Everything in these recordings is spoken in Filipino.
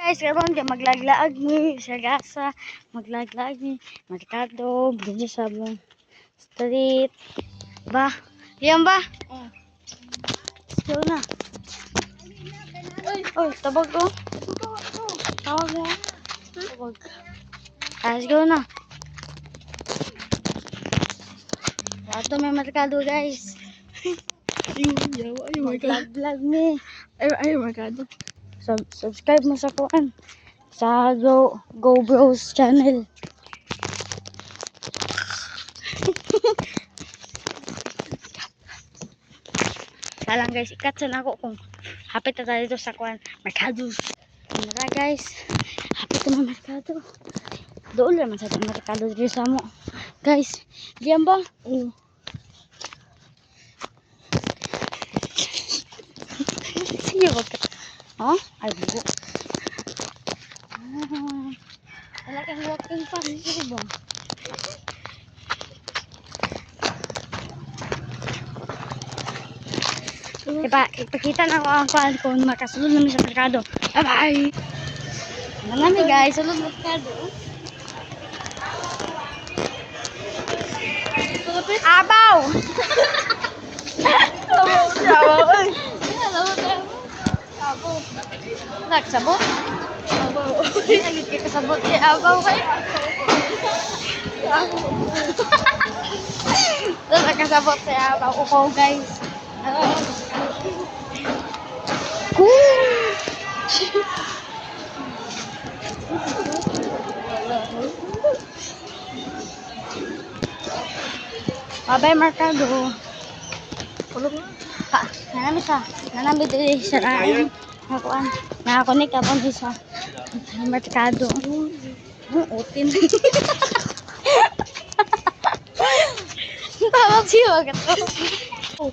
Guys, karon kay maglaglaag mi sa gasa, maglaglaag mi merkado, dito sa mong street. Ba? Diyan ba? Let's go na. Oy, tabag ko. Tawag mo. Tabag. Let's go na. Ato may merkado, guys. Ay, Vlog mi. merkado. Subscribe mo sa kuan. Sa Go Bros channel. Salang guys, ikatsan ako kung hapit na tayo dito sa kuan merkado. Mara guys, hapit na merkado. Doon naman sa merkado dito sa mo. Guys, diyan ba? Sige ko. Ha? Ay, bugo. Wala kang walking pa. Sige ba? Ipakita na ako ang kuan kung makasulod namin sa merkado. Bye-bye! Manami guys, sulod merkado. Abaw! Nagsabot? Nagit ka kasabot kay abaw kayo. Nakasabot sa abaw. Upaw guys. Babay merkado. Nanami sa. Nanami dito sa rain. Nakuan. Nakakonek ako dito sa merkado. Utin. Tawag siya agad to.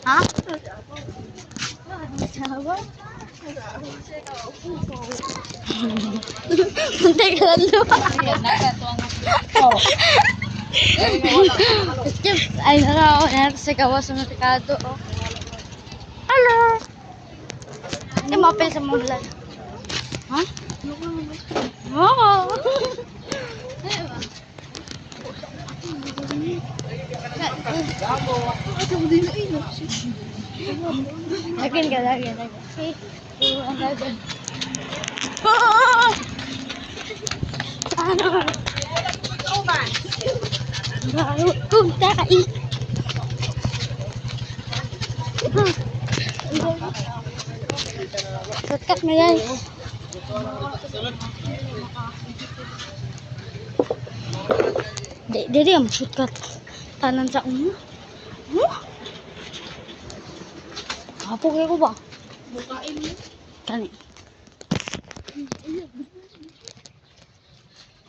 Ha? Teka lang lupa. Skip. Ay, nakaw. Natin sa gawa sa merkado. Hello. Hindi mapil sa mga vlog. Ha? Oo. Lagyan ka, lagyan. Okay. Ang lagyan. Ano? Baru kumtai. Shortcut na guys. Dede ang shortcut. Tanan sa umo. Apa kayak ko ba? Bukain mo. Kani.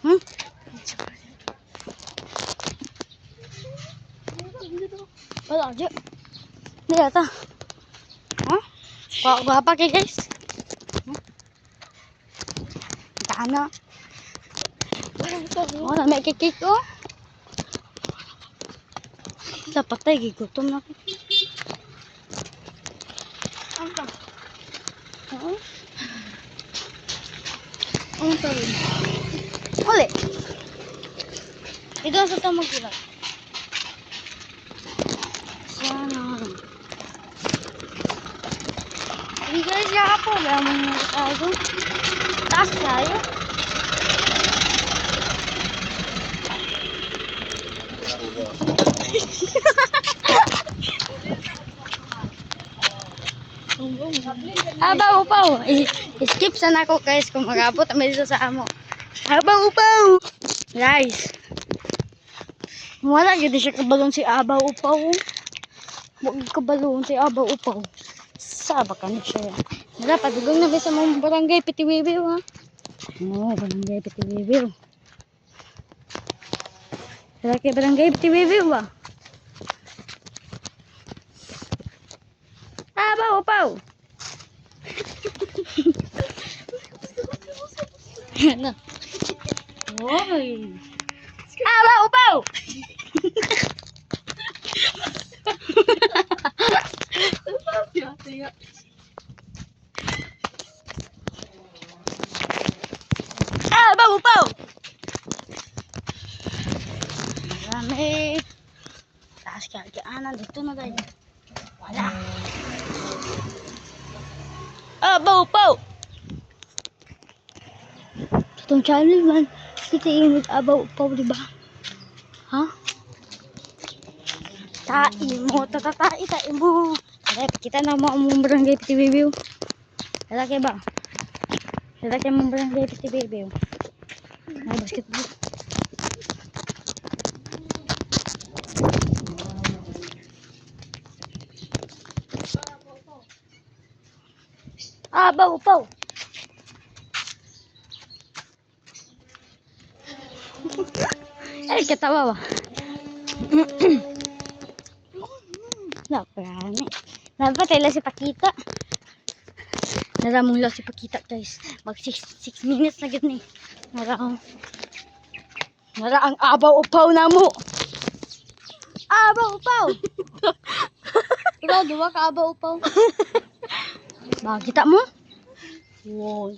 Hmm? Wala aja. Ini ata. Hah? Gua apa kayak guys? Kana. Oh, na may kikik ko. Dapat tayo gigutom na ko. Anta. Oo. Ang tawin. Uli. Ito sa tamang kilat. Sana. Hindi guys, ya po. Lamang na ito. Taas tayo. Abaw upaw. Skip sana ako guys kung mag-abot kami dito sa amo. Abaw upaw. Guys. Wala gid siya kabalon si abaw upaw. Wag kabalon si abaw upaw. Saba ka na siya. Dapat dugong na sa mong barangay Pitiwiwiw ha. Oo, barangay Pitiwiwiw. Wala kay barangay Pitiwiwiw ba? Abaw upaw. Ano? Oy. Abaw upaw. upaw! Marami. Taas kagaanan. Dito na tayo. Wala. Abaw, upaw! Itong channel man. Kita yung abaw, upaw, diba? Ha? Tai mo. Tatatai, tai mo. Kita na mo ang barangay PTBB. Lalaki ba? Lalaki ang barangay PTBB. Ay, basketball. Abaw, upaw. Ay, katawa ba? Naparami. Dapat tayo si Pakita. Naramong lang si Pakita, guys. Mag 6 minutes na gid ni. Naraang abaw-upaw na mo. Abaw-upaw. Ikaw, giwa ka abaw-upaw. Makita mo? Wow,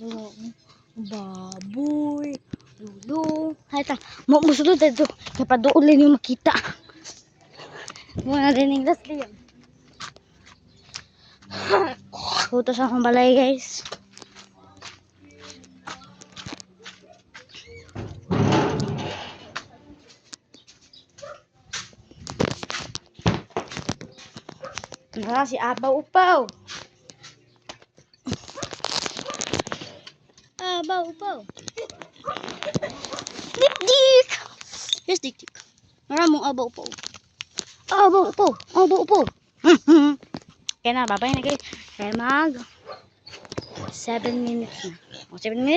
baboy. Lulo. Hayta, musulod dito. Kaya pa doon lang yung makita. Muna din yung last liyan. Puto sa akong balay, guys. Nara si Abaw-upaw. Abaw-upaw. Dik-dik. Yes, dik-dik. Nara mong abaw-upaw. Abaw-upaw. Abaw-upaw. Kaya na, babay na guys. Kaya mag 7 minutes na. O, 7 minutes.